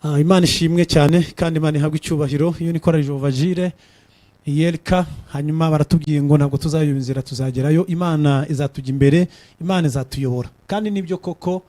Imana ishimwe cyane kandi Imana ihabwa icyubahiro. Iyo ni korali Jovajire yereka, hanyuma baratubwiye ngo ntabwo tuzayoba inzira tuzagerayo. Imana izatujya imbere, Imana izatuyobora. Kandi nibyo koko,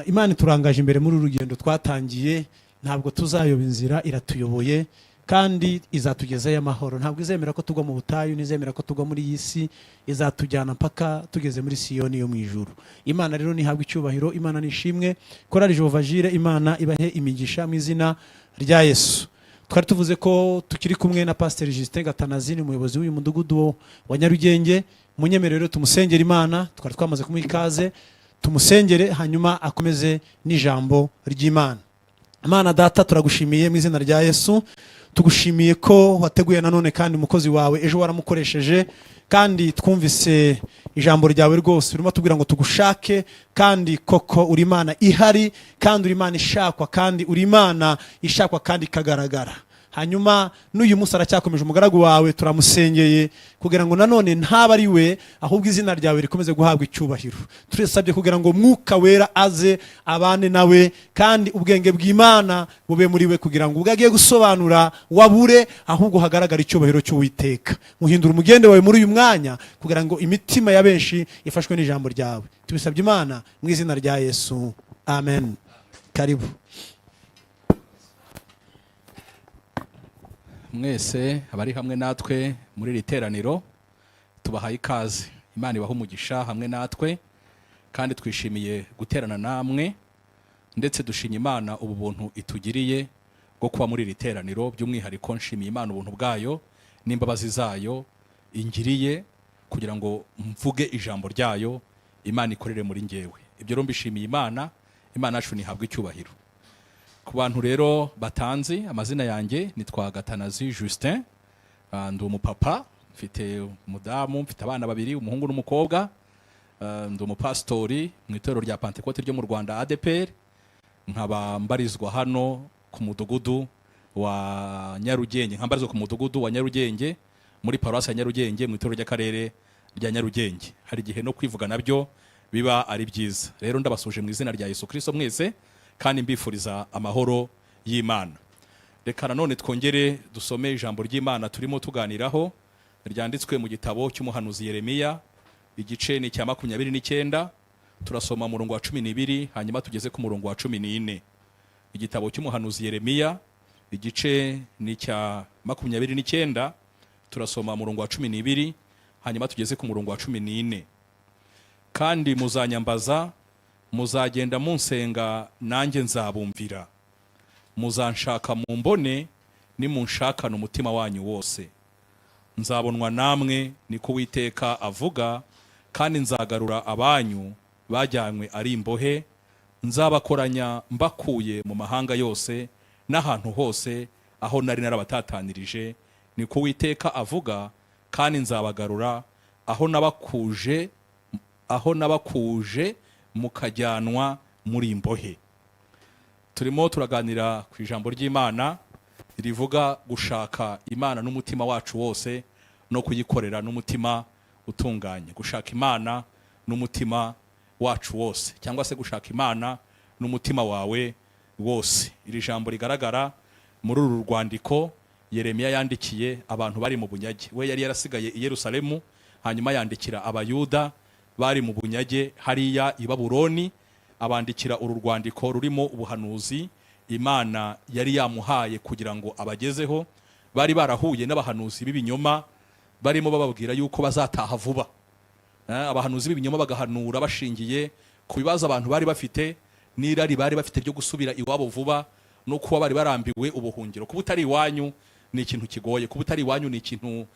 Imana turangaje imbere muri urugendo twatangiye. Ntabwo tuzayoba inzira, iratuyoboye kandi izatugezayo amahoro. Ntabwo izemera ko tugwa mu butayu, nizemera ko tugwa muri iyi si, izatujyana mpaka tugeze muri Siyoni yo mu ijuru. Imana rero nihabwa icyubahiro, Imana nishimwe. Korali Jovajire, Imana ibahe imigisha mu izina rya Yesu. Twari tuvuze ko tukiri kumwe na Pastor Justin GATANAZI, ni umuyobozi w'uyu mudugudu wa Nyarugenge. Munyemerero tumusengera Imana, twari twamaze kumuha ikaze, tumusengere hanyuma akomeze n'ijambo ry'Imana. Imana Data, turagushimiye mu izina rya Yesu. Tugushimiye ko wateguye nanone kandi umukozi wawe ejo waramukoresheje, kandi twumvise ijambo ryawe rwose urimo tubwira ngo tugushake, kandi koko uri Imana ihari, kandi uri Imana ishakwa, kandi uri Imana ishakwa kandi ikagaragara. Hanyuma n'uyu munsi aracyakomeje umugaragu wawe, turamusengeye kugira ngo nanone ntaba ari we, ahubwo izina ryawe rikomeze guhabwa icyubahiro. Turisabye kugira ngo Mwuka Wera aze abane nawe, kandi ubwenge bw'Imana bube muri we, kugira ngo ubwo agiye gusobanura wabure, ahubwo hagaragara icyubahiro cy'Uwiteka. Muhindura umugende wawe muri uyu mwanya kugira ngo imitima ya benshi ifashwe n'ijambo ryawe. Tubisabye Imana mu izina rya Yesu, amen. Karibu. Mwese abari hamwe natwe muri iri teraniro tubahaye ikaze. Imana ibaha umugisha hamwe natwe, kandi twishimiye guterana namwe, ndetse dushimye Imana ubu buntu itugiriye bwo kuba muri iri teraniro. By'umwihariko nshimiye Imana ubuntu bwayo n'imbabazi zayo ingiriye kugira ngo mvuge ijambo ryayo, Imana ikorere muri njyewe. Ibyo rero mbishimiye Imana. Imana yacu nihabwe icyubahiro. Ku bantu rero batanzi, amazina yanjye nitwa GATANAZI Justin. Ndi umupapa, mfite umudamu, mfite abana babiri, umuhungu n'umukobwa. Ndi umupastori mu itorero rya Pentecote ryo mu Rwanda ADPR. Nkaba mbarizwa hano ku mudugudu wa Nyarugenge, nkambarizwa ku mudugudu wa Nyarugenge muri paruwasi ya Nyarugenge mu itorero ry'akarere rya Nyarugenge. Hari igihe no kwivuga nabyo biba ari byiza. Rero ndabasuje mu izina rya Yesu Kristo mwese, kandi mbifuriza amahoro y'Imana. Reka nanone twongere dusome ijambo ry'Imana turimo tuganiraho, ryanditswe mu gitabo cy'umuhanuzi Yeremiya, igice ni cya 29. Turasoma murongo wa 12 hanyuma tugeze ku murongo wa 14. Igitabo cy'umuhanuzi Yeremiya, igice ni cya 29, turasoma murongo wa 12 hanyuma tugeze ku murongo wa 14. Kandi muzanyambaza, muzagenda munsenga, nanjye nzabumvira. Muzanshaka mumbone, nimunshakana umutima wanyu wose. Nzabonwa namwe, niko Uwiteka avuga, kandi nzagarura abanyu bajyanywe ari imbohe. Nzabakoranya mbakuye mu mahanga yose n'ahantu hose aho nari narabatatanirije, niko Uwiteka avuga, kandi nzabagarura aho nabakuje mukajyanwa muri imbohe. Turimo turaganira ku ijambo ry'Imana rivuga gushaka Imana n'umutima wacu wose no kuyikorera n'umutima utunganye. Gushaka Imana n'umutima wacu wose, cyangwa se gushaka Imana n'umutima wawe wose. Iri jambo rigaragara muri uru rwandiko Yeremiya yandikiye abantu bari mu bunyage. We yari yarasigaye i Yerusalemu, hanyuma yandikira abayuda bari mu bunyage hariya i Babuloni, abandikira uru rwandiko rurimo ubuhanuzi Imana yari yamuhaye kugira ngo abagezeho. Bari barahuye n'abahanuzi b'ibinyoma barimo bababwira yuko bazataha vuba. Abahanuzi b'ibinyoma bagahanura bashingiye ku bibazo abantu bari bafite, n'irari bari bafite byo gusubira iwabo vuba, no kuba bari barambiwe ubuhungiro. Kuba utari iwanyu ni ikintu kigoye, kuba utari iwanyu ni ikintu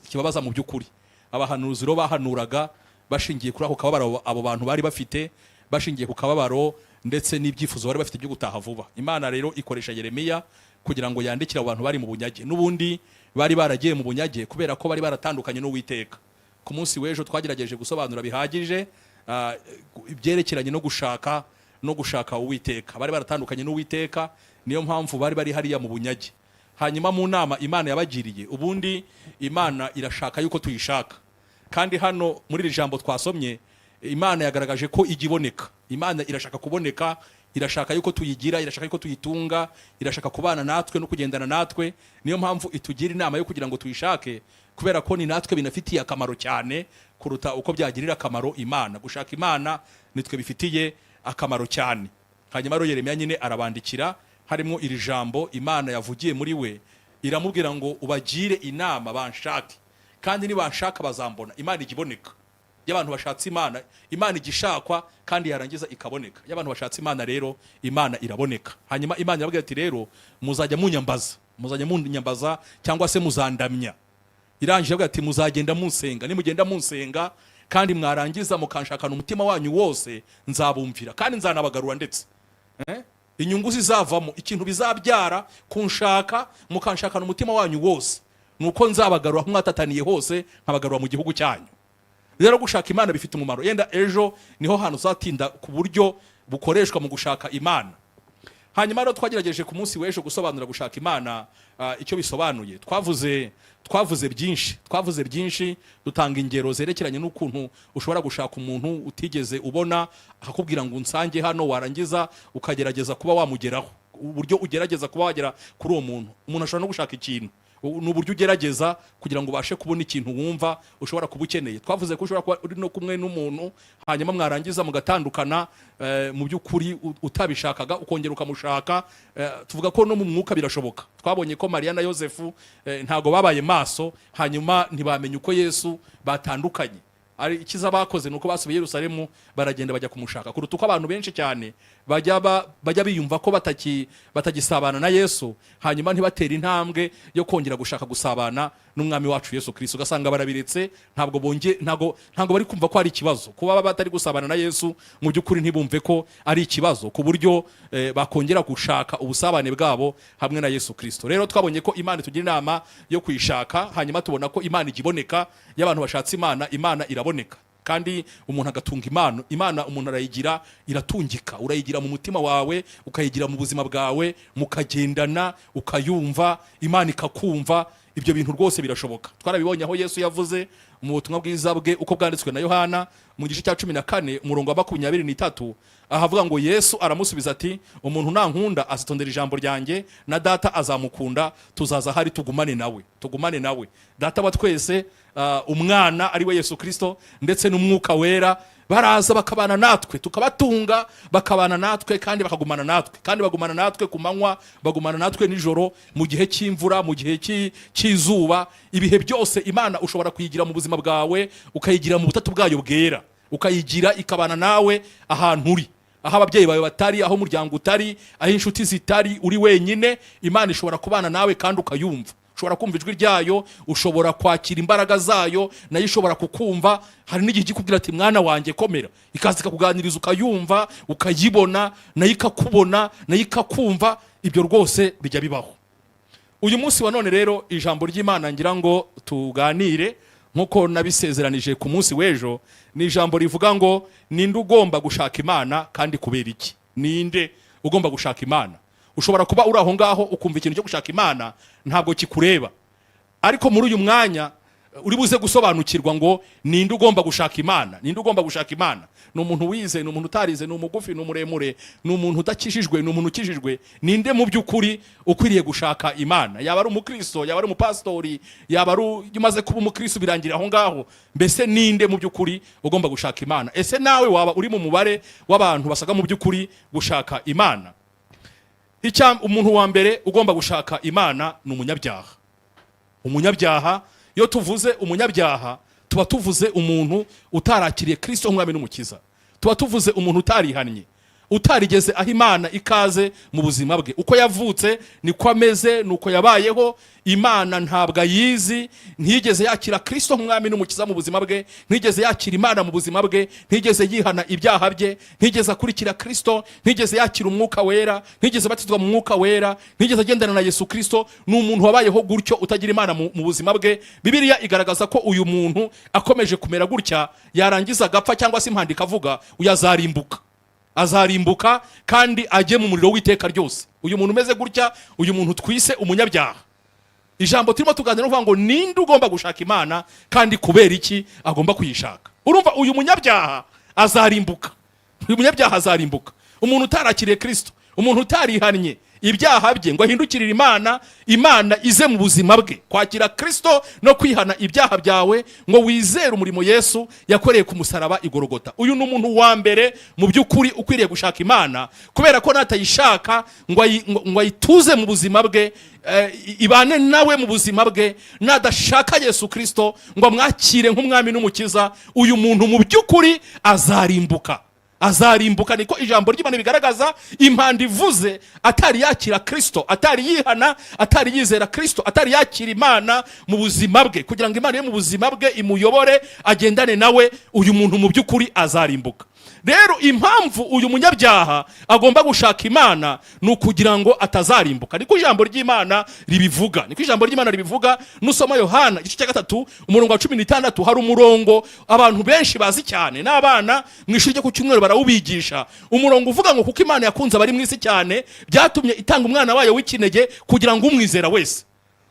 kibabaza mu by'ukuri. Abahanuzi rero bahanuraga bashingiye kuri ako kababaro abo bantu bari bafite, bashingiye ku kababaro ndetse n'ibyifuzo bari bafite byo gutaha vuba. Imana rero ikoresha Yeremiya kugira ngo yandikire abantu bari mu bunyage. N'ubundi bari baragiye mu bunyage kubera ko bari baratandukanye n'Uwiteka. Ku munsi w'ejo twagerageje gusobanura bihagije ibyerekeranye no gushaka Uwiteka. Bari baratandukanye n'Uwiteka, niyo mpamvu bari hariya mu bunyage. Hanyuma mu nama Imana yabagiriye, ubundi Imana irashaka yuko tuyishaka. Kandi hano muri iri jambo twasomye, Imana yagaragaje ko igiboneka. Imana irashaka kuboneka irashaka yuko tuyigira, irashaka yuko tuyitunga, irashaka kubana natwe no kugendana natwe. Niyo mpamvu itugira inama yo kugira ngo tuyishake, kubera ko ni natwe binafitiye akamaro cyane kuruta uko byagirira akamaro Imana. Gushaka Imana nitwe bifitiye akamaro cyane. Hanyuma rero Yeremiya nyine arabandikira, harimo iri jambo Imana yavugiye muri we, iramubwira ngo ubagire inama banshake, kandi nibanshaka bazambona. Imana igiboneka y'abantu bashatse Imana, Imana igishakwa kandi yarangiza ikaboneka. Y'abantu bashatse Imana rero Imana iraboneka. Hanyuma Imana irabwira ati rero muzajya munyambaza cyangwa se muzandamya. Irangije avuga ati muzagenda munsenga, nimugenda munsenga kandi mwarangiza mukanshakana umutima wanyu wose, nzabumvira kandi nzanabagarura. Ndetse inyungu zizavamo, ikintu bizabyara kunshaka mukanshakana umutima wanyu wose, nuko nzabagarura aho mwatataniye hose, nkabagarura mu gihugu cyanyu. Rero gushaka Imana bifite umumaro. Yenda ejo niho hantu uzatinda ku buryo bukoreshwa mu gushaka Imana. Hanyuma rero twagerageje ku munsi w'ejo gusobanura gushaka Imana icyo bisobanuye. Twavuze byinshi, dutanga ingero zerekeranye n'ukuntu ushobora gushaka umuntu utigeze ubona, akakubwira ngo unsange hano, warangiza ukagerageza kuba wamugeraho. Uburyo ugerageza kuba wagera kuri uwo muntu. Umuntu ashobora no gushaka ikintu, n'uburyo ugerageza kugira ngo ubashe kubona ikintu wumva ushobora kuba ukeneye. Twavuze ko ushobora kuba uri no kumwe n'umuntu, hanyuma mwarangiza mugatandukana, mu by'ukuri utabishakaga ukongera ukamushaka. Tuvuga ko no mu mwuka birashoboka. Twabonye ko Mariya na Yosefu ntago babaye maso, hanyuma ntibamenye uko Yesu batandukanye. Ari ikiza bakoze nuko basubiye Yerusalemu baragenda bajya kumushaka, kuruta uko abantu benshi cyane bajya biyumva ko batagisabana na Yesu, hanyuma ntibatera intambwe yo kongera gushaka gusabana n'umwami wacu Yesu Kristo. Ugasanga barabiretse, ntago bari kumva ko ari ikibazo kuba batari gusabana na Yesu. Mu by'ukuri ntibumve ko ari ikibazo, ku buryo bakongera gushaka ubusabane bwabo hamwe na Yesu Kristo. Rero twabonye ko Imana tugira inama yo kuyishaka, hanyuma tubona ko Imana igiboneka. Y'abantu bashatse Imana, Imana iraboneka. Kandi umuntu agatunga Imana umuntu arayigira, iratungika. Urayigira mu mutima wawe, ukayigira mu buzima bwawe, mukagendana, ukayumva, Imana ikakumva. Ibyo bintu rwose birashoboka. Twarabibonye aho Yesu yavuze mu butumwa bwiza bwe uko bwanditswe na Yohana mu gice cya 14 umurongo wa 23, ahavuga ngo Yesu aramusubiza ati umuntu nankunda azitondera ijambo ryanjye, na data azamukunda, tuzaza hari tugumane nawe. Data wa twese, umwana ari we Yesu Kristo ndetse n'umwuka wera, baraza bakabana natwe, tukabatunga, bakabana natwe kandi bakagumana natwe, kandi bagumana natwe ku manywa, bagumana natwe nijoro, mu gihe cy'imvura, mu gihe cy'izuba. Ibihe byose Imana ushobora kuyigira mu buzima bwawe, ukayigira mu butatu bwayo bwera, ukayigira ikabana nawe ahantu uri, aho ababyeyi bawe batari, aho umuryango utari, aho inshuti zitari, uri wenyine. Imana ishobora kubana nawe kandi ukayumva, ushobora kumva ijwi ryayo, ushobora kwakira imbaraga zayo, nayo ishobora kukumva. Hari n'igihe ikubwira ati mwana wanjye komera, ikaza ikakuganiriza, ukayumva, ukayibona, nayo ikakubona, nayo ikakumva. Ibyo rwose bijya bibaho. Uyu munsi wa none rero ijambo ry'Imana ngira ngo tuganire, nkuko nabisezeranije ku munsi w'ejo, ni ijambo rivuga ngo ninde ugomba gushaka Imana kandi kubera iki? Ninde ugomba gushaka Imana? Ushobora kuba uri aho ngaho ukumva ikintu cyo gushaka Imana ntabwo kikureba, ariko muri uyu mwanya uri buze gusobanukirwa ngo ninde ugomba gushaka Imana. Ninde ugomba gushaka Imana? Ni umuntu wize, ni umuntu utarize, ni umugufi, ni umuremure, ni umuntu udakijijwe, ni umuntu ukijijwe? Ninde mu by'ukuri ukwiriye gushaka Imana? Yaba ari umukristo, yaba ari umupastori, yaba ari umaze kuba umukristo birangira aho ngaho. Mbese ninde mu by'ukuri ugomba gushaka Imana? Ese nawe waba uri mu mubare w'abantu basaga mu by'ukuri gushaka Imana? Umuntu wa mbere ugomba gushaka Imana ni umunyabyaha. Umunyabyaha, iyo tuvuze umunyabyaha tuba tuvuze umuntu utarakiriye Kristo nk'umwami n'umukiza. Tuba tuvuze umuntu utarihannye, utarigeze aho Imana ikaze mu buzima bwe. Uko yavutse niko ameze, nuko yabayeho. Imana ntabwo ayizi, ntiyigeze yakira Kristo nk'umwami n'umukiza mu buzima bwe, ntiyigeze yakira Imana mu buzima bwe, ntiyigeze yihana ibyaha bye, ntiyigeze akurikira Kristo, ntiyigeze yakira umwuka wera, ntiyigeze abatizwa mu mwuka wera, ntiyigeze agendana na Yesu Kristo. Ni umuntu wabayeho gutyo utagira Imana mu buzima bwe. Bibiliya igaragaza ko uyu muntu akomeje kumera gutya, yarangiza agapfa cyangwa se impanda ikavuga azarimbuka kandi ajye mu muriro w'iteka ryose. Uyu muntu umeze gutya, uyu muntu twise umunyabyaha. Ijambo turimo tuganira uvuga ngo ninde ugomba gushaka Imana kandi kubera iki agomba kuyishaka. Urumva uyu munyabyaha azarimbuka. Uyu munyabyaha azarimbuka. umuntu utarakiriye Kristo, umuntu utarihannye ibyaha bye ngo ahindukirire Imana, Imana ize mu buzima bwe. Kwakira Kristo no kwihana ibyaha byawe ngo wizere umurimo Yesu yakoreye ku musaraba igorogota. Uyu ni umuntu wa mbere mu by'ukuri ukwiriye gushaka Imana, kubera ko natayishaka ngo ayituze mu buzima bwe, ibane nawe mu buzima bwe, nadashaka Yesu Kristo ngo amwakire nk'umwami n'umukiza, uyu muntu mu by'ukuri azarimbuka. Azarimbuka, niko ijambo ry'Imana bigaragaza. Impanda ivuze atari yakira Kristo, atari yihana, atari yizera Kristo, atari yakira Imana mu buzima bwe, kugira ngo Imana yo mu buzima bwe imuyobore agendane nawe, uyu muntu mu by'ukuri azarimbuka. Rero impamvu uyu munyabyaha agomba gushaka Imana ni ukugira ngo atazarimbuka. Niko ijambo ry'Imana ribivuga, niko ijambo ry'Imana ribivuga. Nusoma Yohana igice cya 3 umurongo wa 16, hari umurongo abantu benshi bazi cyane, n'abana mu ishuri ryo ku cyumweru barawubigisha. Umurongo uvuga ngo kuko Imana yakunze abari mu isi cyane, byatumye itanga umwana wayo w'ikinege kugira ngo umwizera wese.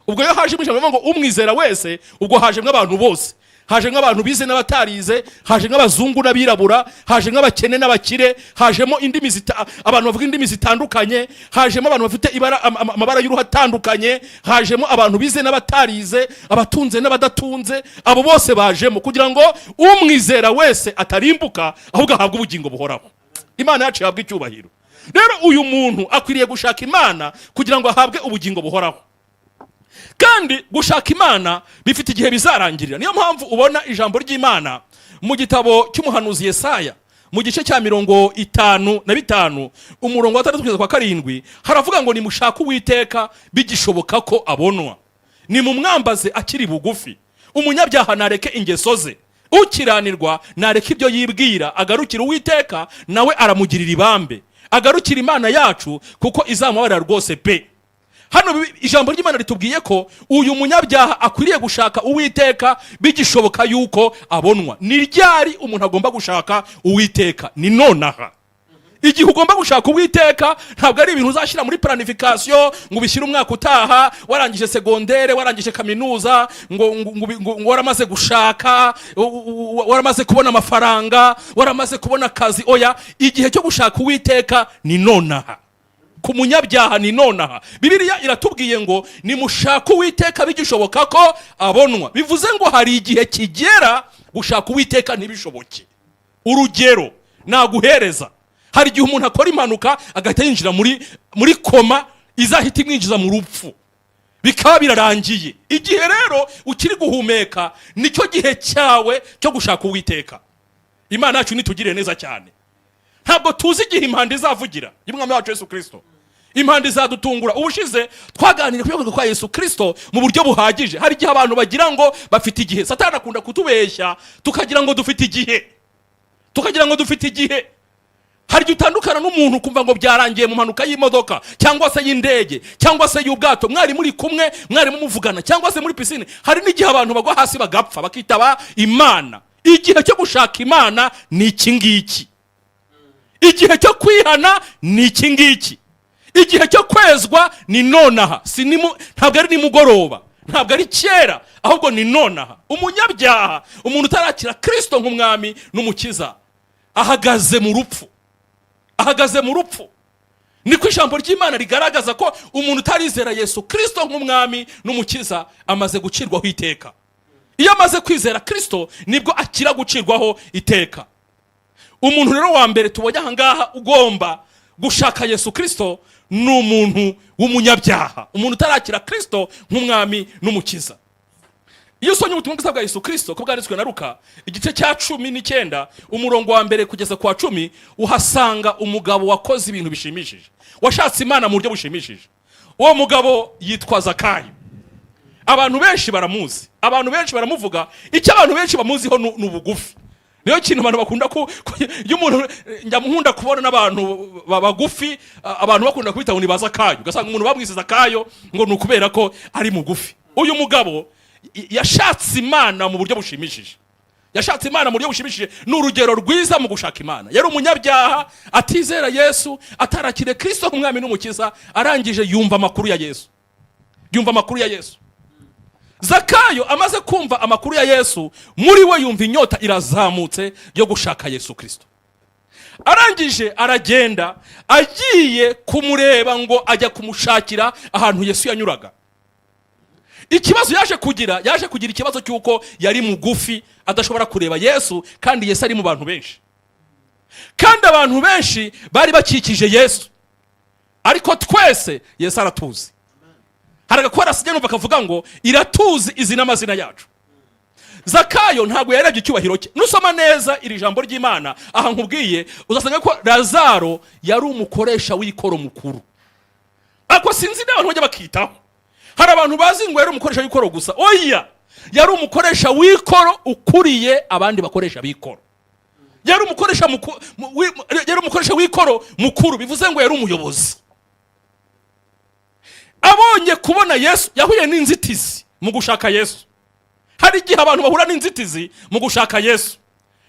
Ubwo yo haje ijambo ngo umwizera wese, ubwo haje nk'abantu bose. Haje nk'abantu bize n'abatarize, haje nk'abazungu n'abirabura, haje nk'abakene n'abakire, hajemo abantu bavuga indimi zitandukanye, hajemo abantu bafite amabara y'uruhu atandukanye, hajemo abantu bize n'abatarize, abatunze n'abadatunze. Abo bose bajemo kugira ngo umwizera wese atarimbuka, ahubwo ahabwe ubugingo buhoraho. Imana yacu yahabwe icyubahiro. Rero uyu muntu akwiriye gushaka Imana kugira ngo ahabwe ubugingo buhoraho. Kandi gushaka Imana bifite igihe bizarangirira. Niyo mpamvu ubona ijambo ry'Imana mu gitabo cy'umuhanuzi Yesaya mu gice cya 55 umurongo wa 3 kugeza kwa 7 haravuga ngo nimushaka Uwiteka bigishoboka ko abonwa, nimumwambaze akiri bugufi. Umunyabyaha nareke ingeso ze, ukiranirwa nareke ibyo yibwira, agarukira Uwiteka nawe aramugirira ibambe, agarukira Imana yacu kuko izamubarira rwose pe. Hano ijambo ry'Imana ritubwiye ko uyu munyabyaha akwiriye gushaka Uwiteka bigishoboka yuko abonwa. Ni ryari umuntu agomba gushaka Uwiteka? Ni nonaha. Igihe ugomba gushaka Uwiteka ntabwo ari ibintu uzashyira muri planification ngo ubishyire umwaka utaha, warangije segondere, warangije kaminuza, ngo waramaze gushaka, waramaze kubona amafaranga, waramaze kubona akazi. Oya, igihe cyo gushaka Uwiteka ni nonaha. Ku munyabyaha ni nonaha. Bibiliya iratubwiye ngo nimushaka Uwiteka bigishoboka ko abonwa. Bivuze ngo hari igihe kigera gushaka Uwiteka ntibishoboke. Urugero naguhereza, hari igihe umuntu akora impanuka agahita yinjira muri koma izahita imwinjiza mu rupfu, bikaba birarangiye. Igihe rero ukiri guhumeka nicyo gihe cyawe cyo gushaka Uwiteka. Imana yacu nitugirire neza cyane. Ntabwo tuzi igihe impanda izavugira y'umwami wacu Yesu Kristo. Impanda izadutungura. Ubushize twaganira kuyoboka kwa Yesu Kristo mu buryo buhagije. Hari igihe abantu bagira ngo bafite igihe. Satani akunda kutubeshya tukagira ngo dufite igihe, hari igihe utandukana n'umuntu kumva ngo byarangiye mu mpanuka y'imodoka cyangwa se y'indege cyangwa se y'ubwato, mwari muri kumwe, mwari muvugana, cyangwa se muri pisine. Hari n'igihe abantu bagwa hasi bagapfa bakitaba Imana. Igihe cyo gushaka Imana ni iki ngiki. Igihe cyo kwihana ni iki ngiki. Igihe cyo kwezwa ni nonaha. Ntabwo ari nimugoroba, ntabwo ari kera, ahubwo ni nonaha. Umunyabyaha, umuntu utarakira Kristo nk'umwami n'umukiza, ahagaze mu rupfu. Niko ijambo ry'Imana rigaragaza ko umuntu utarizera Yesu Kristo nk'umwami n'umukiza amaze gucirwaho iteka. Iyo amaze kwizera Kristo nibwo akira gucirwaho iteka. Umuntu rero wa mbere tubonye aha ngaha ugomba gushaka Yesu Kristo ni umuntu w'umunyabyaha, umuntu utarakira Kristo nk'umwami n'umukiza. Iyo usomye ubutumwa bwiza bwa Yesu Kristo ko bwanditswe na Luka igice cya 19 umurongo wa mbere kugeza kwa 10 uhasanga umugabo wakoze ibintu bishimishije, washatse Imana mu buryo bushimishije. Uwo mugabo yitwa Zakayo. Abantu benshi baramuzi, abantu benshi baramuvuga. Icyo abantu benshi bamuziho ni ubugufi. Niyo kintu abantu bakunda iyo umuntu njya kubona n'abantu bagufi, abantu bakunda kwita ngo ni Zakayo. Ugasanga umuntu bamwise Zakayo ngo ni ukubera ko ari mugufi. Uyu mugabo yashatse Imana mu buryo bushimishije. Ni urugero rwiza mu gushaka Imana. Yari umunyabyaha, atizera Yesu, atarakire Kristo nk'umwami n'umukiza, arangije yumva amakuru ya Yesu. Zakayo amaze kumva amakuru ya Yesu, muri we yumva inyota irazamutse yo gushaka Yesu Kristo. arangije aragenda agiye kumureba ngo ajya kumushakira ahantu Yesu yanyuraga. Ikibazo yaje kugira ikibazo cy'uko yari mugufi adashobora kureba Yesu, kandi Yesu ari mu bantu benshi, kandi abantu benshi bari bakikije Yesu, ariko twese Yesu aratuzi. Haragakora sijya numva kavuga ngo iratuzi izi n'amazina yacu. Zakayo ntabwo yarebye icyubahiro cye. Nusoma neza iri jambo ry'Imana aha nkubwiye uzasanga ko Lazaro yari umukoresha w'ikoro mukuru, ariko sinzi n'abantu bajya bakitaho. Hari abantu bazi ngo yari umukoresha w'ikoro gusa. Oya, yari umukoresha w'ikoro ukuriye abandi bakoresha b'ikoro. Yari umukoresha w'ikoro mukuru, bivuze ngo yari umuyobozi. Abonye kubona Yesu yahuye n'inzitizi mu gushaka Yesu. Hari igihe abantu bahura n'inzitizi mu gushaka Yesu,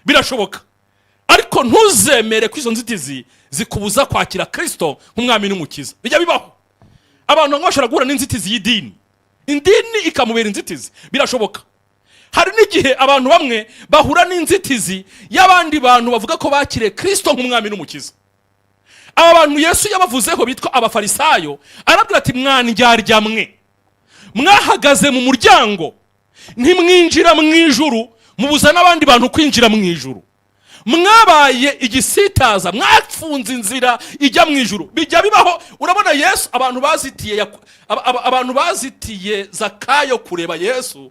birashoboka, ariko ntuzemere ko izo nzitizi zikubuza kwakira Kristo nk'umwami n'umukiza. Bijya bibaho abantu bashobora guhura n'inzitizi y'idini, indini ikamubera inzitizi, birashoboka. Hari n'igihe abantu bamwe bahura n'inzitizi y'abandi bantu bavuga ko bakire Kristo nk'umwami n'umukiza. Aba bantu Yesu yabavuzeho bitwa abafarisayo, arabwira ati mwandyarya mwe, mwahagaze mu muryango ntimwinjira mu ijuru, mubuza n'abandi bantu kwinjira mu ijuru. Mwabaye igisitaza, mwafunze inzira ijya mu ijuru. Bijya bibaho. Urabona Yesu, abantu bazitiye Zakayo kureba Yesu,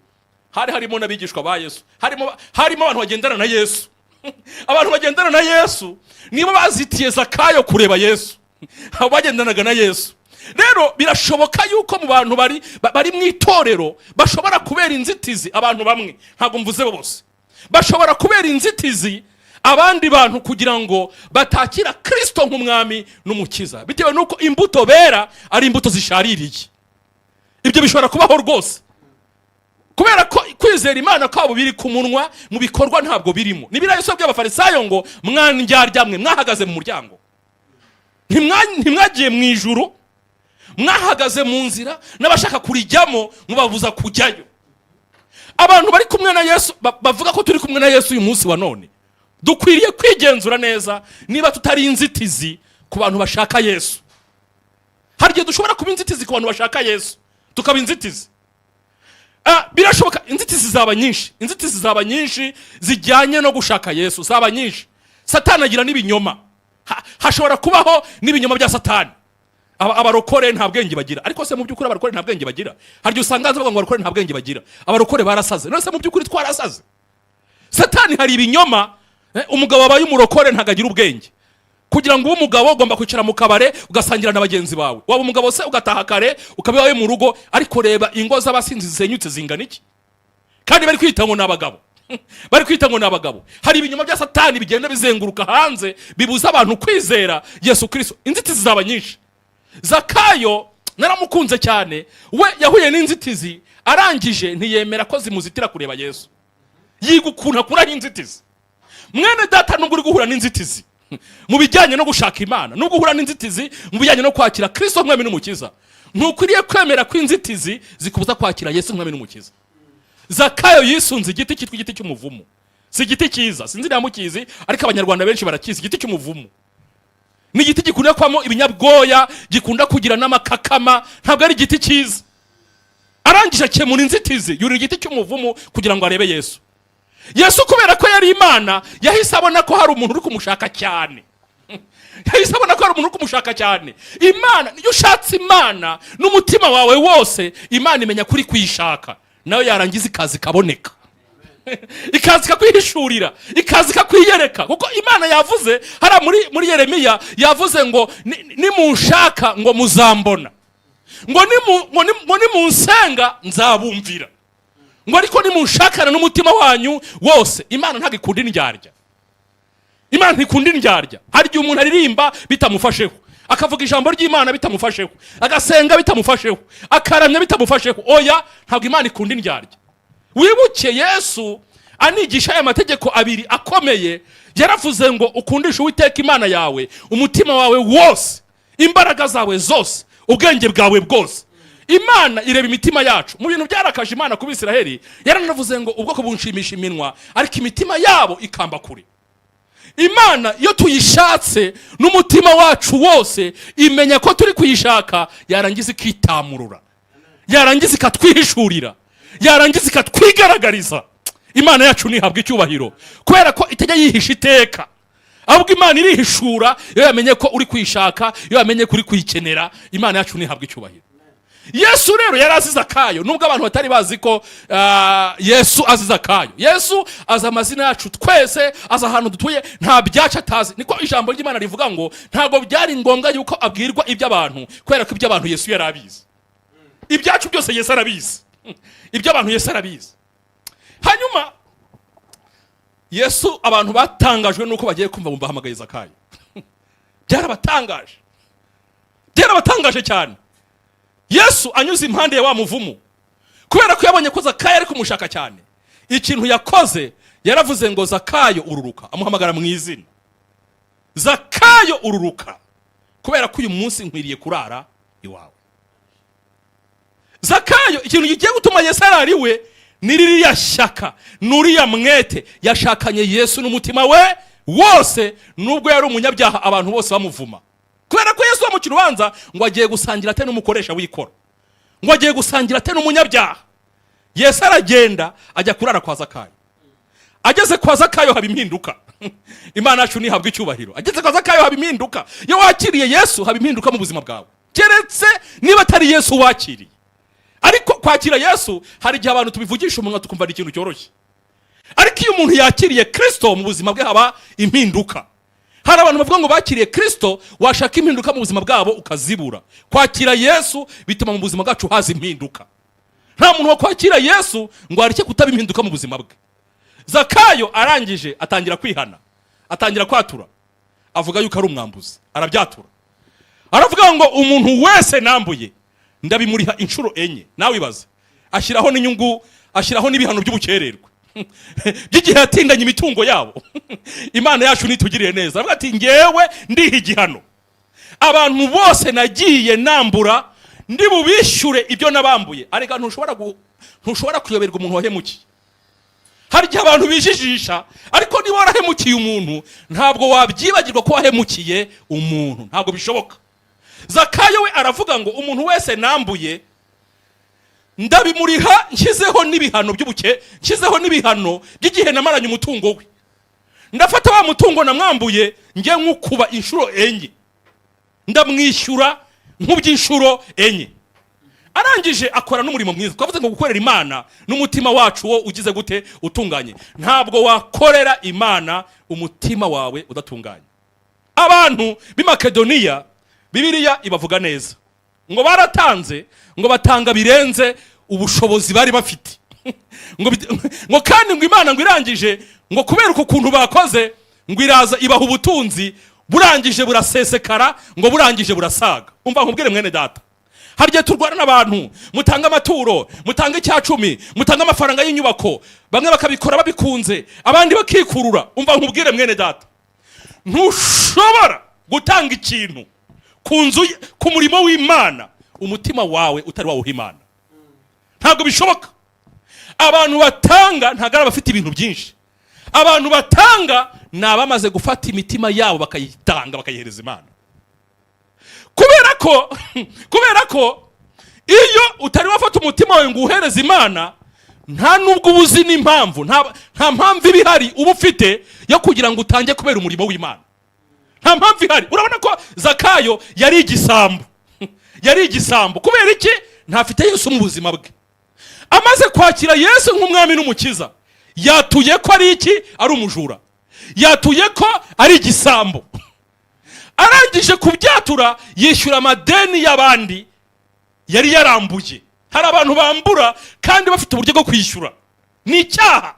harimo n'abigishwa ba Yesu, harimo abantu bagendana na Yesu. Abantu bagendana na Yesu nibo bazitiye Zakayo kureba Yesu, bagendanaga na Yesu. Rero birashoboka yuko mu bantu bari mu itorero bashobora kubera inzitizi abantu bamwe, ntabwo mvuze bose, bashobora kubera inzitizi abandi bantu kugira ngo batakira Kristo nk'umwami n'umukiza, bitewe nuko imbuto bera ari imbuto zishaririye. Ibyo bishobora kubaho rwose, kubera ko kwizera Imana kwabo biri ku munwa, mu bikorwa ntabwo birimo. Nibira Yesu by'abafarisayo ngo mwandyarya mwe, mwahagaze mu muryango, ntimwagiye mu ijuru, mwahagaze mu nzira, n'abashaka kurijyamo mubabuza kujyayo. Abantu bari kumwe na Yesu bavuga ko turi kumwe na Yesu uyu munsi wa none, dukwiriye kwigenzura neza niba tutari inzitizi ku bantu bashaka Yesu. Hari igihe dushobora kuba inzitizi ku bantu bashaka Yesu, tukaba inzitizi. Birashoboka inzitizi zaba nyinshi zijyanye no gushaka Yesu, zaba nyinshi. Satani agira n'ibinyoma, hashobora kubaho n'ibinyoma bya Satani. Abarokore nta bwenge bagira, ariko se mu by'ukuri abarokore nta bwenge bagira. Hari usanga bavuga ngo abarokore nta bwenge bagira, abarokore barasaze. None se mu by'ukuri twarasaze? Satani hari ibinyoma. Umugabo wabaye umurokore ntagagira ubwenge. Kugira ngo ube umugabo ugomba kwicara mu kabare ugasangira na bagenzi bawe. Waba umugabo se ugataha kare ukabibaye mu rugo, ariko reba ingo z'abasinzi zisenyutse zingana iki, kandi bari kwita ngo n'abagabo. Bari kwita ngo n'abagabo. Hari ibinyoma bya Satani bigenda bizenguruka hanze, bibuza abantu kwizera Yesu Kristo. Inzitizi zaba nyinshi. Zakayo naramukunze cyane, we yahuye n'inzitizi, arangije ntiyemera ko zimuzitira kureba Yesu, yigukuna kuraho inzitizi. Mwene data, nubwo uri guhura n'inzitizi mu bijyanye no gushaka Imana, nubwo uhura n'inzitizi mu bijyanye no kwakira Kristo nk'umwami n'umukiza, ntukwiriye kwemera ko inzitizi zikubuza kwakira Yesu nk'umwami n'umukiza. Zakayo yisunze igiti cyitwa igiti cy'umuvumo. Si igiti cyiza, sinzi niba mukizi, ariko abanyarwanda benshi barakizi. Igiti cy'umuvumo ni igiti gikunda kwamo ibinyabwoya, gikunda kugira n'amakakama, ntabwo ari igiti cyiza. Arangije akemura inzitizi, yurira igiti cy'umuvumo kugira ngo arebe Yesu. Yesu kubera ko yari Imana, yahise abona ko hari umuntu uri kumushaka cyane. Yahise abona ko hari umuntu uri kumushaka cyane. Imana, niyo ushatse Imana n'umutima wawe wose, Imana imenya kuri kuyishaka, nawe yarangiza ikazi kaboneka. Ikazi kakwihishurira, ikazi kakwiyereka. Kuko Imana yavuze hara muri Yeremiya, yavuze ngo nimunshaka ngo muzambona, ngo nimunsenga nzabumvira, ngo ariko nimunshakana n'umutima wanyu wose. Imana ntabwo ikunda indyarya. Imana ntikunda indyarya. Hari igihe umuntu aririmba bitamufasheho, akavuga ijambo ry'Imana bitamufasheho, agasenga bitamufasheho, akaramya bitamufasheho. Oya, ntabwo Imana ikunda indyarya. Wibuke Yesu anigisha aya mategeko abiri akomeye, yaravuze ngo ukundishe Uwiteka Imana yawe umutima wawe wose, imbaraga zawe zose, ubwenge bwawe bwose. Imana ireba imitima yacu. Mu bintu byarakaje Imana ku Bisiraheli, yaranavuze ngo ubwoko bunshimisha iminwa, ariko imitima yabo ikamba kure. Imana iyo tuyishatse n'umutima wacu wose imenya ko turi kuyishaka, yarangiza ikitamurura, yarangiza ikatwihishurira, yarangiza ikatwigaragariza. Imana yacu nihabwa icyubahiro kubera ko itajya yihisha iteka, ahubwo Imana irihishura iyo yamenye ko uri kuyishaka, iyo yamenye ko uri kuyikenera. Imana yacu nihabwa icyubahiro. Yesu rero yari azi Zakayo, nubwo abantu batari bazi ko Yesu azi Zakayo. Yesu azi amazina yacu twese, azi ahantu dutuye, nta byacu atazi. Niko ijambo ry'Imana rivuga ngo ntabwo byari ngombwa yuko abwirwa iby'abantu, kubera ko iby'abantu Yesu yari abizi. Ibyacu byose Yesu arabizi, iby'abantu Yesu arabizi. Hanyuma Yesu, abantu batangajwe nuko bagiye kumva bumva hamagaye Zakayo. Byarabatangaje cyane. Yesu anyuze impande ya wa muvumu, kubera ko yabonye ko Zakayo ari kumushaka cyane. Ikintu yakoze, yaravuze ngo Zakayo ururuka, amuhamagara mu izina. Zakayo ururuka, kubera ko uyu munsi nkwiriye kurara iwawe. Zakayo, ikintu gigiye gutuma Yesu arari we ni ririya shyaka, nuriya mwete yashakanye Yesu n'umutima we wose, nubwo yari umunyabyaha abantu bose bamuvuma. Kubera ko Yesu mu kirubanza ngo agiye gusangira ate n'umukoresha w'ikoro, ngo agiye gusangira ate n'umunyabyaha. Yesu aragenda ajya kurara kwa Zakayo. Ageze kwa Zakayo haba impinduka. Imana yacu nihabwa icyubahiro. Ageze kwa Zakayo haba impinduka. Iyo wakiriye Yesu haba impinduka mu buzima bwawe, keretse niba atari Yesu wakiriye. Ariko kwakira Yesu hari igihe abantu tubivugisha umunwa tukumva ari ikintu cyoroshye, ariko iyo umuntu yakiriye Kristo mu buzima bwe haba impinduka. Hari abantu bavuga ngo bakiriye Kristo, washaka impinduka mu buzima bwabo ukazibura. Kwakira Yesu bituma mu buzima bwacu haza impinduka. Nta muntu wo kwakira Yesu ngo areke kutaba impinduka mu buzima bwe. Zakayo arangije atangira kwihana, atangira kwatura, avuga yuko ari umwambuzi, arabyatura. Aravuga ngo umuntu wese nambuye ndabimuriha inshuro enye. Nawe ibaze, ashyiraho n'inyungu, ashyiraho n'ibihano by'ubukererwe by'igihe yatindanye imitungo yabo. Imana yacu nitugiriye neza. Aravuga ati ngewe ndiha igihano, abantu bose nagiye nambura ndi bubishyure ibyo nabambuye. Arega ntushobora kuyoberwa umuntu wahemukiye. Hari igihe abantu bijijisha, ariko niba warahemukiye umuntu ntabwo wabyibagirwa ko wahemukiye umuntu, ntabwo bishoboka. Zakayo we aravuga ngo umuntu wese nambuye ndabimuriha, nshyizeho n'ibihano by'ubuke, nshyizeho n'ibihano by'igihe namaranye umutungo we. Ndafata wa mutungo namwambuye nge nkukuba inshuro enye, ndamwishyura nk'uby'inshuro enye. Arangije akora n'umurimo mwiza. Twavuze ngo gukorera Imana n'umutima wacu wo ugize gute, utunganye. Ntabwo wakorera Imana umutima wawe udatunganye. Abantu b'i Makedoniya Bibiliya ibavuga neza ngo baratanze, ngo batanga birenze ubushobozi bari bafite. ngo kandi ngo Imana ngo irangije ngo kubera uko kuntu bakoze ngo iraza ibaha ubutunzi burangije burasesekara, ngo burangije burasaga. Umva nkubwire mwene data, hari igihe turwana n'abantu, mutanga amaturo, mutanga icyacumi, mutanga amafaranga y'inyubako, bamwe bakabikora babikunze, abandi bakikurura. Umva nkubwire mwene data, ntushobora gutanga ikintu ku murimo w'Imana umutima wawe utari wawuha Imana. Ntabwo bishoboka. Abantu batanga ntabwo ari abafite ibintu byinshi. Abantu batanga ni abamaze gufata imitima yabo bakayitanga, bakayihereza Imana. Kubera ko iyo utari wafata umutima wawe ngo uhereze Imana, nta nubwo ubuzi n'impamvu, nta mpamvu ibihari uba ufite yo kugira ngo utange kubera umurimo w'Imana. Nta mpamvu ihari. Urabona ko Zakayo yari igisambo. Yari igisambo kubera iki? Ntafite Yesu mu buzima bwe. Amaze kwakira Yesu nk'umwami n'umukiza, yatuye ko ari iki? Ari umujura. Yatuye ko ari igisambo. Arangije kubyatura yishyura amadeni y'abandi yari yarambuye. Hari abantu bambura kandi bafite uburyo bwo kwishyura. Ni icyaha.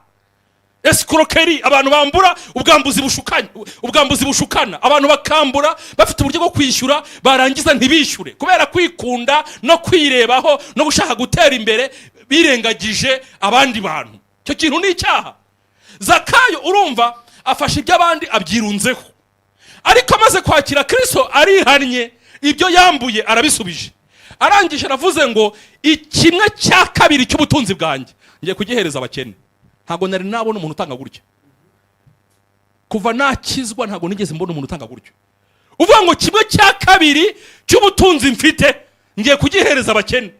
Escroquerie, abantu bambura ubwambuzi bushukana. Abantu bakambura bafite uburyo bwo kwishyura, barangiza ntibishyure kubera kwikunda no kwirebaho no gushaka gutera imbere, birengagije abandi bantu. Cyo kintu ni icyaha. Zakayo urumva afashe iby'abandi abyirunzeho, ariko amaze kwakira Kristo arihannye, ibyo yambuye arabisubije. Arangije aravuze ngo 1/2 cy'ubutunzi bwanjye ngiye kugihereza abakene. Ntabwo nari nabona umuntu utanga gutya. kuva nakizwa ntabwo nigeze mbona umuntu utanga gutyo. Uvuga ngo kimwe cya kabiri cy'ubutunzi mfite ngiye kugihereza abakene.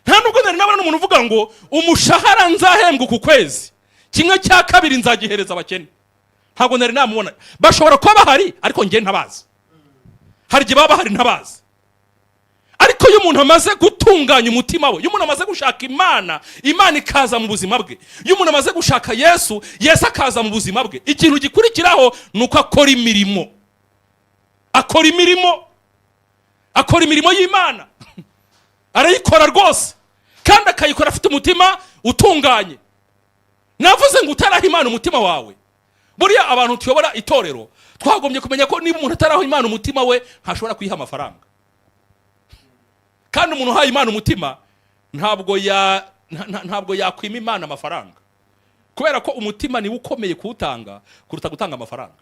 Nta nubwo nari nabona umuntu uvuga ngo umushahara nzahembwa ku kwezi kimwe cya kabiri nzagihereza abakene. Ntabwo nari namubona. Bashobora kuba bahari ariko ngiye ntabazi. Hari igihe baba bahari ntabazi. Ariko iyo umuntu amaze gutunganya umutima we, iyo umuntu amaze gushaka Imana, Imana ikaza mu buzima bwe. Iyo umuntu amaze gushaka Yesu, Yesu akaza mu buzima bwe. Ikintu gikurikiraho nuko akora imirimo. Akora imirimo. Akora imirimo y'Imana. Arayikora rwose. Kandi akayikora afite umutima utunganye. Navuze ngo utaraha Imana umutima wawe. Buriya abantu tuyobora itorero, twagombye kumenya ko niba umuntu ataraha Imana umutima we, ntashobora kwiha amafaranga. Kandi umuntu uhaye Imana umutima ntabwo yakwima Imana amafaranga. Kubera ko umutima niwe ukomeye kuwutanga kuruta gutanga amafaranga.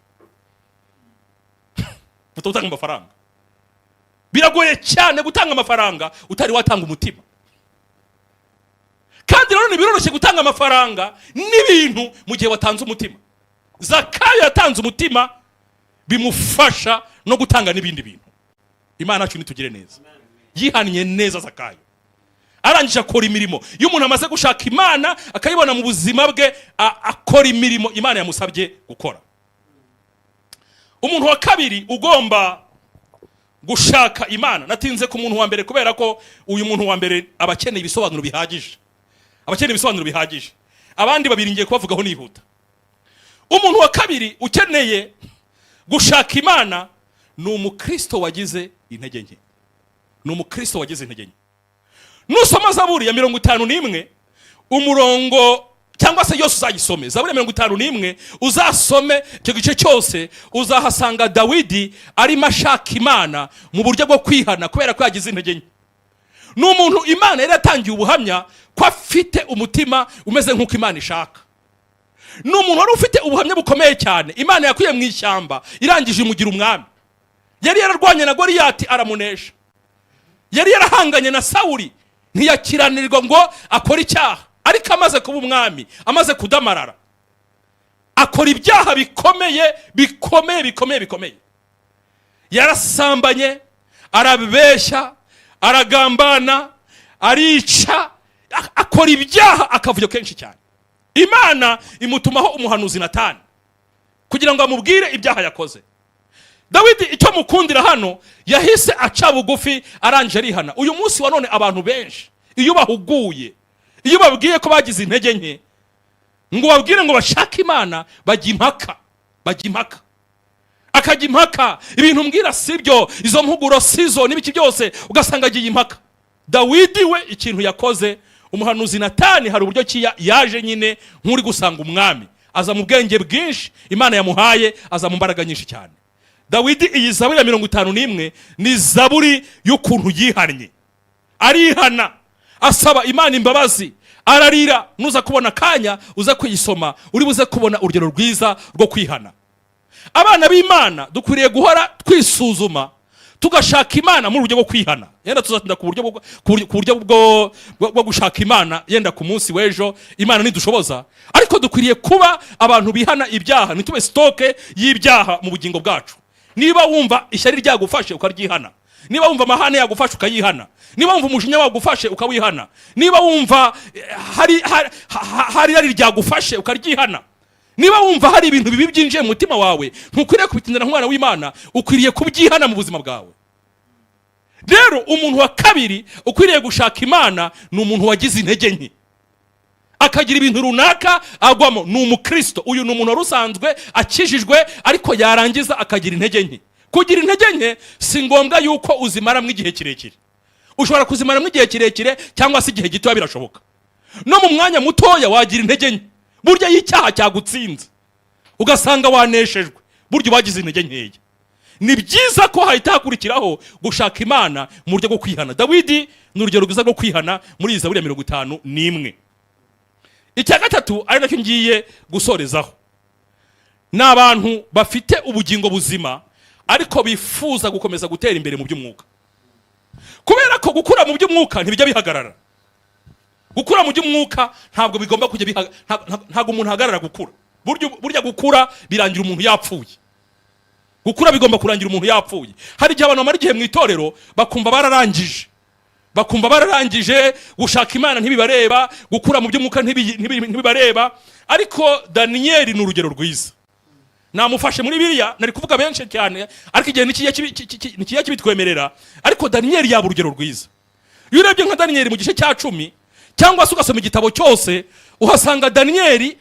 Gutanga amafaranga. Biragoye cyane gutanga amafaranga utari watanga umutima. Kandi rero nibiroroshye gutanga amafaranga n'ibintu mu gihe watanze umutima. Zakayo yatanze umutima bimufasha no gutanga n'ibindi bintu. Imana yacu nitugire neza. Yihaniye neza Zakayo. Arangije akora imirimo. Iyo umuntu amaze gushaka Imana akayibona mu buzima bwe, akora imirimo Imana yamusabye gukora. Umuntu wa kabiri ugomba gushaka Imana. Natinze ku muntu wa mbere kubera ko uyu muntu wa mbere abakeneye ibisobanuro bihagije. Abakeneye ibisobanuro bihagije. Abandi babiri ngiye kubavugaho nihuta. Umuntu wa kabiri ukeneye gushaka Imana ni umukristo wagize intege nke. Ni umukristo wagize intege nke. Nusoma Zaburi ya 51 umurongo cyangwa se yose uzayisome. Zaburi ya 51 uzasome icyo gice cyose, uzahasanga Dawidi ari mashaka Imana mu buryo bwo kwihana kubera ko yagize intege nke. Ni umuntu Imana yari yatangiye ubuhamya ko afite umutima umeze nk'uko Imana ishaka. Ni umuntu wari ufite ubuhamya bukomeye cyane. Imana yakuye mu ishyamba irangije imugira umwami. Yari yararwanye na Goliyati aramunesha. Yari yarahanganye na Sawuli ntiyakiranirwa ngo akora icyaha, ariko amaze kuba umwami, amaze kudamarara, akora ibyaha bikomeye. Yarasambanye, arabeshya, aragambana, arica, akora ibyaha akavuyo kenshi cyane. Imana imutumaho umuhanuzi Natani kugira ngo amubwire ibyaha yakoze. Dawidi icyo mukundira hano yahise aca bugufi arangije arihana. Uyu munsi wa none abantu benshi iyo bahuguye, iyo babwiye ko bagize intege nke, ngo babwire ngo bashake Imana, bajya impaka. Akajya impaka, ibintu mbwira sibyo, izo mpuguro sizo n'ibiki byose, ugasanga agiye impaka. Dawidi we ikintu yakoze, umuhanuzi Natani hari uburyo yaje nyine nk'uri gusanga umwami, aza mu bwenge bwinshi Imana yamuhaye, aza mu mbaraga nyinshi cyane. Dawidi iyi Zaburi ya 51 ni Zaburi y'ukuntu yihannye. Arihana, asaba Imana imbabazi, ararira. Nuza kubona kanya uza kuyisoma uri buze kubona urugero rwiza rwo kwihana. Abana b'Imana dukwiriye guhora twisuzuma, tugashaka Imana mu buryo bwo kwihana. Yenda tuzatinda ku buryo bwo gushaka Imana yenda ku munsi w'ejo Imana nidushoboza, ariko dukwiriye kuba abantu bihana ibyaha, nitube stoke y'ibyaha mu bugingo bwacu. Niba wumva ishyari ryagufashe ukaryihana, niba wumva amahane yagufashe ukayihana, niba wumva umujinya wagufashe ukawihana, niba wumva hari rari ryagufashe ukaryihana, niba wumva hari ibintu bibi byinjiye mu mutima wawe, ntukwiriye kubitindira nk'umwana w'Imana, ukwiriye kubyihana mu buzima bwawe. Rero umuntu wa kabiri ukwiriye gushaka Imana ni umuntu wagize intege nke, akagira ibintu runaka agwamo. Ni umukristo. Uyu ni umuntu wari usanzwe akijijwe ariko yarangiza akagira intege nke. Kugira intege nke si ngombwa yuko uzimaramo igihe kirekire. Ushobora kuzimaramo igihe kirekire cyangwa se igihe gito birashoboka. No mu mwanya mutoya wagira intege nke. Burya y'icyaha cyagutsinze ugasanga waneshejwe, burya wagize intege nkeya. Ni byiza ko hahita hakurikiraho gushaka Imana mu buryo bwo kwihana. Dawidi ni urugero rwiza rwo kwihana muri Zaburi ya 51. Icya gatatu ari nacyo ngiye gusorezaho, ni abantu bafite ubugingo buzima ariko bifuza gukomeza gutera imbere mu by'umwuka. Kubera ko gukura mu by'umwuka ntibijya bihagarara. Gukura mu by'umwuka ntabwo bigomba kujya ntabwo umuntu ahagarara gukura. burya gukura birangira umuntu yapfuye. Gukura bigomba kurangira umuntu yapfuye. Hari igihe abantu bamara igihe mu itorero bakumva bararangije gushaka Imana ntibibareba, gukura mu by'umwuka ntibibareba. Ariko Daniyeli ni urugero rwiza. Namufashe muri Bibiliya, nari kuvuga benshi cyane, ariko igihe nikijya kibitwemerera. Ariko Daniyeli yaba urugero rwiza. Iyo urebye nka Daniyeli mu gice cya 10 cyangwa se ugasoma igitabo cyose, uhasanga Daniyeli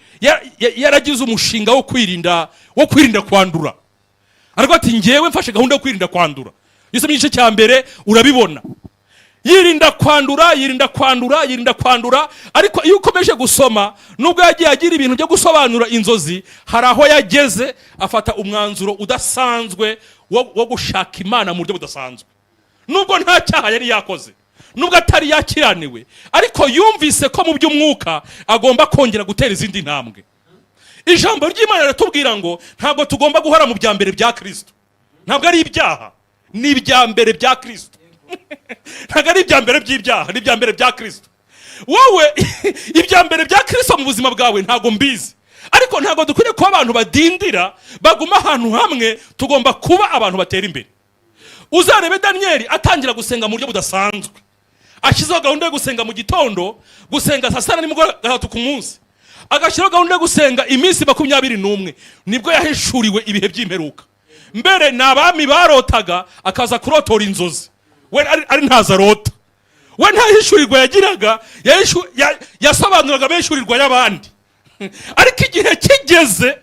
yaragize umushinga wo kwirinda kwandura. Ariko ati ngewe mfashe gahunda yo kwirinda kwandura. Yose mu gice cya mbere urabibona. Yirinda kwandura. Ariko iyo ukomeje gusoma, nubwo yagiye agira ibintu byo gusobanura inzozi, hari aho yageze afata umwanzuro udasanzwe wo gushaka Imana mu buryo budasanzwe. Nubwo nta cyaha yari yakoze, nubwo atari yakiraniwe, ariko yumvise ko mu by'umwuka agomba kongera gutera izindi ntambwe. Ijambo ry'Imana riratubwira ngo ntabwo tugomba guhora mu bya mbere bya Kristo. Ntabwo ari ibyaha, ni ibya mbere bya Kristo. Ntabwo ari ibya mbere by'ibyaha, ni ibya mbere bya Kristo. Wowe ibya mbere bya Kristo mu buzima bwawe ntabwo mbizi, ariko ntabwo dukwiriye kuba abantu badindira baguma ahantu hamwe. Tugomba kuba abantu batera imbere. Uzarebe Daniyeli atangira gusenga mu buryo budasanzwe. Ashyizeho gahunda yo gusenga mu gitondo, gusenga saa sita nimugoroba gatatu ku munsi. Agashyiraho gahunda yo gusenga iminsi 21. Nibwo yahishuriwe ibihe by'imperuka. Mbere n'abami barotaga, akaza kurotora inzozi. We ari ntazarota. We nta hishurirwa yagiraga, yasobanuraga beshurirwa y'abandi. Ariko igihe kigeze,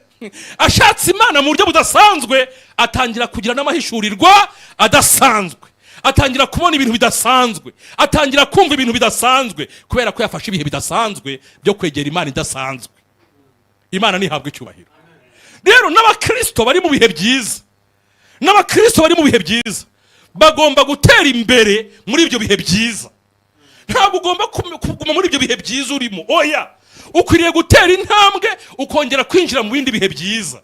ashatse Imana mu buryo budasanzwe, atangira kugira n'amahishurirwa adasanzwe. Atangira kubona ibintu bidasanzwe, atangira kumva ibintu bidasanzwe, kubera ko yafashe ibihe bidasanzwe byo kwegera Imana idasanzwe. Imana nihabwe icyubahiro. Rero n'abakristo bari mu bihe byiza, bagomba gutera imbere muri ibyo bihe byiza. Ntabwo ugomba kuguma muri ibyo bihe byiza urimo. Oya, ukwiriye gutera intambwe ukongera kwinjira mu bindi bihe byiza,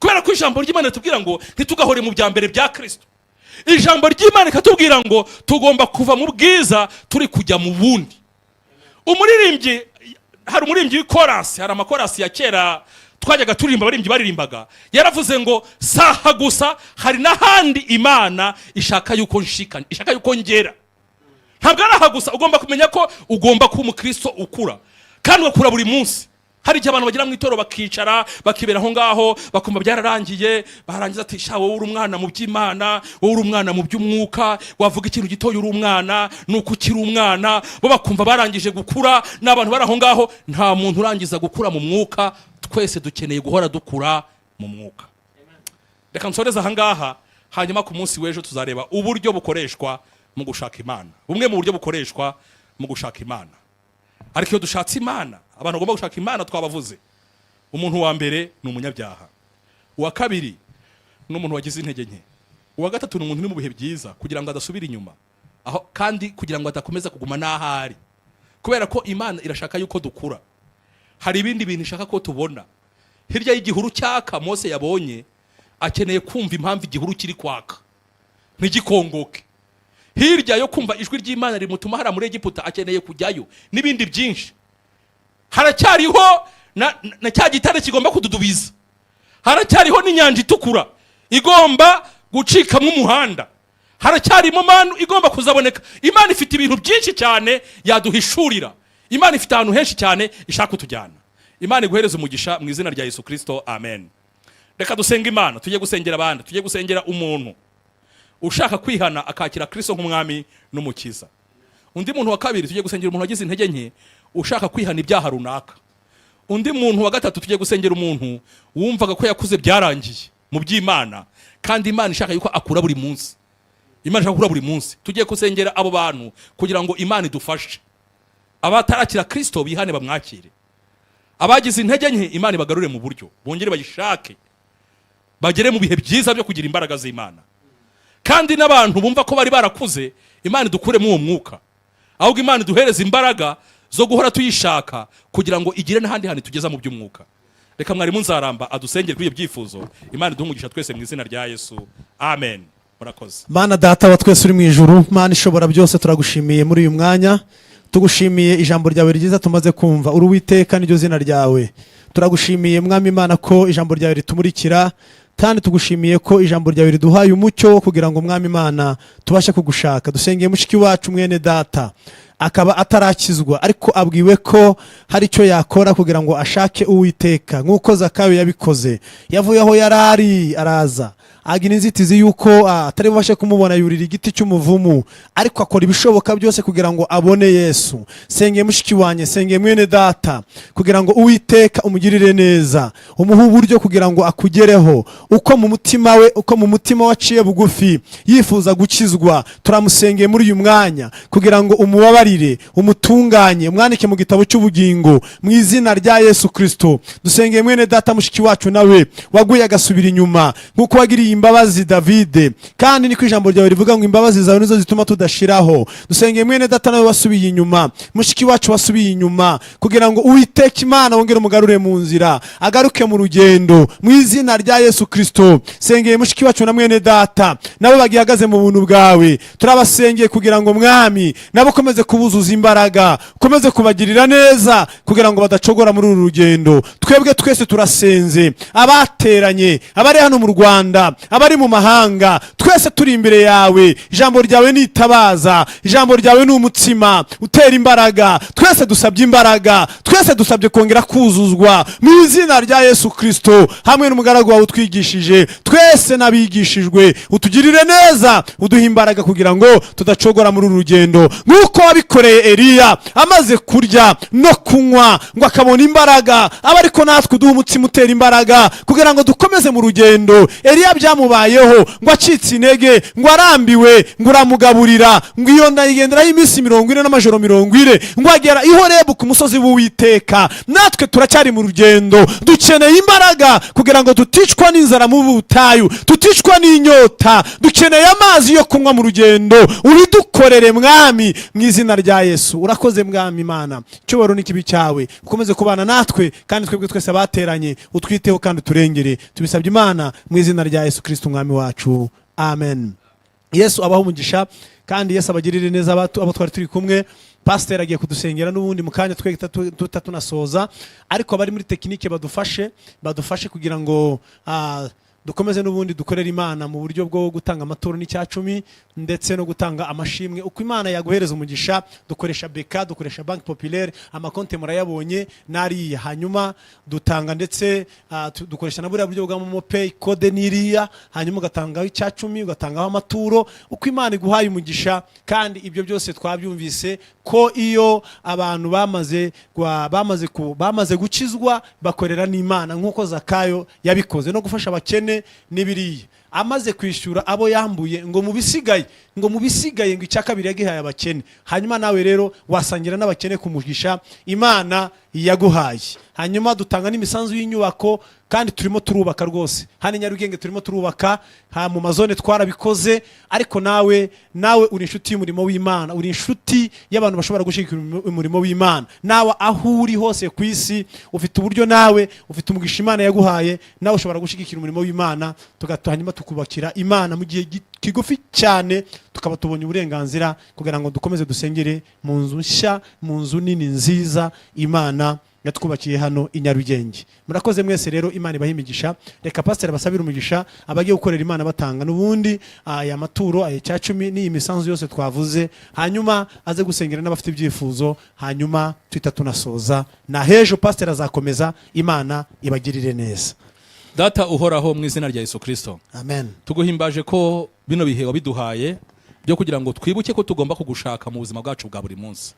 kubera ko ijambo ry'Imana ritubwira ngo ntitugahore mu bya mbere bya Kristo. Ijambo ry'Imana rikatubwira ngo tugomba kuva mu bwiza turi kujya mu bundi. Hari umuririmbyi w'ikorasi, hari amakorasi ya kera twajyaga turirimba, abaririmbyi baririmbaga, yaravuze ngo saha gusa hari n'ahandi Imana ishaka yuko ngera. Ntabwo ari aha gusa, ugomba kumenya ko ugomba kuba umukristo ukura, kandi ugakura buri munsi. Hari igihe abantu bagira mu itoro bakicara, bakibera aho ngaho, bakumva byararangiye, barangiza ati sha wowe uri umwana mu by'Imana, wowe uri umwana mu by'umwuka, wavuga ikintu gitoya uri umwana, nuko ukiri umwana. Bo bakumva barangije gukura, n'abantu bari aho ngaho. Nta muntu urangiza gukura mu mwuka, twese dukeneye guhora dukura mu mwuka. Reka nsoreze aha ngaha, hanyuma ku munsi w'ejo tuzareba uburyo bukoreshwa mu gushaka Imana. Bumwe mu buryo bukoreshwa mu gushaka Imana. Ariko iyo dushatse Imana, abantu bagomba gushaka Imana twabavuze. Umuntu wa mbere ni umunyabyaha. Uwa kabiri ni umuntu wagize intege nke. Uwa gatatu ni umuntu uri mu bihe byiza kugira ngo adasubira inyuma, aho kandi kugira ngo adakomeza kuguma n'ahari, kubera ko Imana irashaka yuko dukura. Hari ibindi bintu ishaka ko tubona. Hirya y'igihuru cyaka Mose yabonye, akeneye kumva impamvu igihuru kiri kwaka ntigikongoke. Hirya yo kumva ijwi ry'Imana rimutuma hara muri Egiputa, akeneye kujyayo n'ibindi byinshi. Haracyariho na cya gitare kigomba kududubiza. Haracyariho n'inyanja itukura igomba gucikamo umuhanda. Haracyarimo manu igomba kuzaboneka. Imana ifite ibintu byinshi cyane yaduhishurira. Imana ifite ahantu henshi cyane ishaka kutujyana. Imana iguhereze umugisha mu izina rya Yesu Kristo, amen. Reka dusenga Imana, tujye gusengera abandi, tujye gusengera umuntu ushaka kwihana akakira Kristo nk'umwami n'umukiza. Undi muntu wa kabiri tujye gusengera umuntu wagize intege nke ushaka kwihana ibyaha runaka. Undi muntu wa gatatu tujye gusengera umuntu wumvaga ko yakuze byarangiye mu by'Imana, kandi Imana ishaka yuko akura buri munsi. Imana ishaka kura buri munsi. Tujye gusengera abo bantu kugira ngo Imana idufashe. Abatarakira Kristo bihane bamwakire. Abagize intege nke Imana ibagarure mu buryo, bongere bayishake, bagere mu bihe byiza byo kugira imbaraga z'Imana. Kandi n'abantu bumva ko bari barakuze, Imana idukuremo uwo mwuka, ahubwo Imana iduhereza imbaraga zo guhora tuyishaka kugira ngo igire n'ahandi hantu tugeza mu by'umwuka. Reka mwarimu Nzaramba adusengere kuri ibyo byifuzo. Imana iduhumugisha twese mu izina rya Yesu, amen. Murakoze. Mana Data wa twese uri mu ijuru, Mana ishobora byose, turagushimiye muri uyu mwanya, tugushimiye ijambo ryawe ryiza tumaze kumva. Uri Uwiteka, niryo zina ryawe. turagushimiye mwami Imana ko ijambo ryawe ritumurikira, kandi tugushimiye ko ijambo ryawe riduhaye umucyo kugira ngo mwami Imana tubashe kugushaka. Dusengeye mushiki wacu mwene data akaba atarakizwa, ariko abwiwe ko hari icyo yakora kugira ngo ashake Uwiteka nk'uko Zakayo yabikoze. Yavuye aho yarari araza agira inzitizi yuko atari bubashe kumubona, yurira igiti cy'umuvumu, ariko akora ibishoboka byose kugira ngo abone Yesu. Sengeye mushiki wanye, sengeye mwene data kugira ngo Uwiteka umugirire neza, umuhe uburyo kugira ngo akugereho, uko mu mutima we, uko mu mutima waciye bugufi yifuza gukizwa. Turamusengeye muri uyu mwanya kugira ngo umubabarire, umutunganye, umwandike mu gitabo cy'ubugingo mu izina rya Yesu Kristo. Dusengeye mwene data mushiki wacu nawe waguye agasubira inyuma nk'uko wagiriye imbabazi Davide, kandi niko ijambo ryawe rivuga ngo imbabazi zawe nizo zituma tudashiraho. Dusengeye mwene data nawe wasubiye inyuma, mushiki wacu wasubiye inyuma, kugira ngo Uwiteka Imana wongere umugarure mu nzira, agaruke mu rugendo mu izina rya Yesu Kristo. Sengeye mushiki wacu na mwene data nabo bagihagaze mu buntu bwawe, turabasengeye kugira ngo mwami nabo ukomeze kubuzuza imbaraga, ukomeze kubagirira neza kugira ngo badacogora muri uru rugendo. Twebwe twese turasenze, abateranye, abari hano mu Rwanda, abari mu mahanga, twese turi imbere yawe. Ijambo ryawe ni itabaza, ijambo ryawe ni umutima utera imbaraga. Twese dusabye imbaraga, twese dusabye kongera kuzuzwa mu izina rya Yesu Kristo. Hamwe n'umugaragu wawe utwigishije, twese nabigishijwe, utugirire neza, uduhe imbaraga kugira ngo tudacogora muri uru rugendo, nk'uko wabikoreye Eliya amaze kurya no kunywa ngo akabona imbaraga. Aba ariko natwe uduhe umutima utera imbaraga kugira ngo dukomeze mu rugendo. Eliya byamubayeho ngo acitse intege, ngo arambiwe, ngo uramugaburira, ngo iyo ndayigenderaho iminsi 40 n'amajoro 40, ngo agera i Horebu ku musozi w'Uwiteka. Natwe turacyari mu rugendo, dukeneye imbaraga kugira ngo tuticwa n'inzara mu butayu, tuticwa n'inyota. Dukeneye amazi yo kunywa mu rugendo, ubidukorere mwami mu izina rya Yesu. Urakoze mwami Imana, cyubaro n'ikibi cyawe, ukomeze kubana natwe, kandi twebwe twese abateranye utwiteho kandi uturengere. Tubisabye Imana mu izina rya Yesu Kristo umwami wacu, amen. Yesu abaho umugisha, kandi Yesu abagirire neza abo twari turi kumwe. Pastor agiye kudusengera n'ubundi mukanya twe tunasoza, ariko abari muri tekinike badufashe kugira ngo dukomeze n'ubundi dukorera Imana mu buryo bwo gutanga amaturo n'icyacumi ndetse no gutanga amashimwe. Uko Imana yaguhereza umugisha, dukoresha beka, dukoresha banki populaire, amakonte murayabonye nari, hanyuma dutanga ndetse dukoresha na buriya buryo bwa momo pay, code niriya, hanyuma ugatangaho icyacumi, ugatangaho amaturo. Uko Imana iguhaye umugisha, kandi ibyo byose twabyumvise ko iyo abantu bamaze gukizwa bakorera n'Imana nk'uko Zakayo yabikoze, no gufasha abakene n'ibiriye. Amaze kwishyura abo yambuye, ngo mubisigaye ngo icyakabiri yagihaye abakene. Hanyuma nawe rero wasangira n'abakene ku mugisha Imana yaguhaye. Hanyuma dutanga n'imisanzu y'inyubako, kandi turimo turubaka rwose. Hano Nyarugenge turimo turubaka, mu mazone twarabikoze, ariko nawe uri inshuti y'umurimo w'Imana, uri inshuti y'abantu bashobora gushigikira umurimo w'Imana. Nawe aho uri hose ku isi ufite uburyo, nawe ufite umugisha Imana yaguhaye, nawe ushobora gushigikira umurimo w'Imana. Hanyuma tukubakira Imana mu gihe kigufi cyane, tukaba tubonye uburenganzira kugira ngo dukomeze dusengere mu nzu nshya, mu nzu nini nziza Imana yatwubakiye hano i Nyarugenge. Murakoze mwese rero, Imana ibahe imigisha. Reka pastor abasabira umugisha, abagiye gukorera Imana batanga n'ubundi aya maturo, aya cyacumi n'iyi misanzu yose twavuze, hanyuma aze gusengera n'abafite ibyifuzo, hanyuma twita tunasoza. Na hejo pastor azakomeza. Imana ibagirire neza. Data uhoraho, mu izina rya Yesu Kristo, amen. Tuguhimbaje ko bino bihe wabiduhaye byo kugira ngo twibuke ko tugomba kugushaka mu buzima bwacu bwa buri munsi.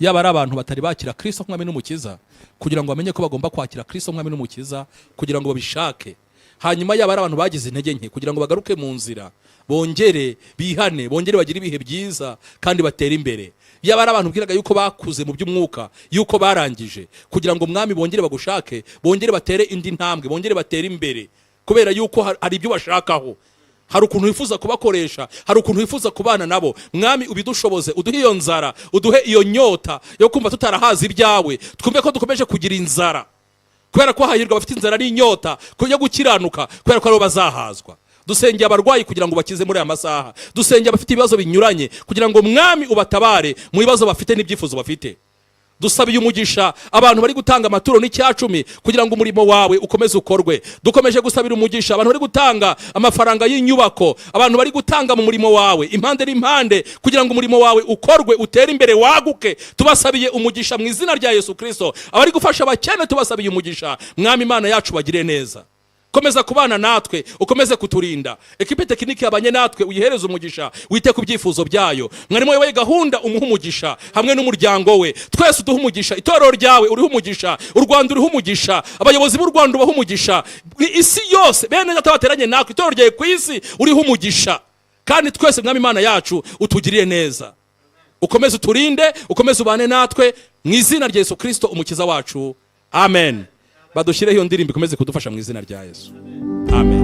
Yaba ari abantu batari bakira Kristo nk'umwami n'umukiza, kugira ngo bamenye ko bagomba kwakira Kristo nk'umwami n'umukiza, kugira ngo babishake. Hanyuma yaba ari abantu bagize intege nke, kugira ngo bagaruke mu nzira, bongere bihane, bongere bagire ibihe byiza kandi batere imbere. Yaba ari abantu bwiraga yuko bakuze mu by'umwuka, yuko barangije, kugira ngo mwami bongere bagushake, bongere batere indi ntambwe, bongere batere imbere, kubera yuko hari ibyo bashakaho. Hari ukuntu wifuza kubakoresha, hari ukuntu wifuza kubana nabo. Mwami ubidushoboze, uduhe iyo nzara, uduhe iyo nyota yo kumva tutarahaza ibyawe, twumve ko dukomeje kugira inzara, kubera ko hahirwa bafite inzara n'inyota yo gukiranuka, kubera ko aribo bazahazwa. Dusengeye abarwayi kugira ngo bakize muri aya masaha, dusengeye abafite ibibazo binyuranye kugira ngo mwami ubatabare mu bibazo bafite n'ibyifuzo bafite. dusabiye umugisha abantu bari gutanga amaturo n'icyacumi kugira ngo umurimo wawe ukomeze ukorwe. Dukomeje gusabira umugisha abantu bari gutanga amafaranga y'inyubako, abantu bari gutanga mu murimo wawe impande n'impande kugira ngo umurimo wawe ukorwe, utere imbere, waguke. Tubasabiye umugisha mu izina rya Yesu Kristo. Abari gufasha abakene tubasabiye umugisha. Mwami Imana yacu bagire neza. Komeza kubana natwe, ukomeze kuturinda. Ekipe tekinike yabanye natwe, uyihereze umugisha, wite ku byifuzo byayo. Mwarimo yoboye gahunda umuha umugisha hamwe n'umuryango we. Twese uduha umugisha, itorero ryawe uriho umugisha, u Rwanda uriho umugisha, abayobozi b'u Rwanda ubaha umugisha, isi yose bene natabateranye natwe, itorero ryawe ku isi uriho umugisha. Kandi twese Mwami Imana yacu utugiriye neza. Ukomeze uturinde, ukomeze ubane natwe mu izina rya Yesu Kristo umukiza wacu. Amen. Badushireho iyo ndirimbo ikomeze kudufasha mu izina rya Yesu. Amen.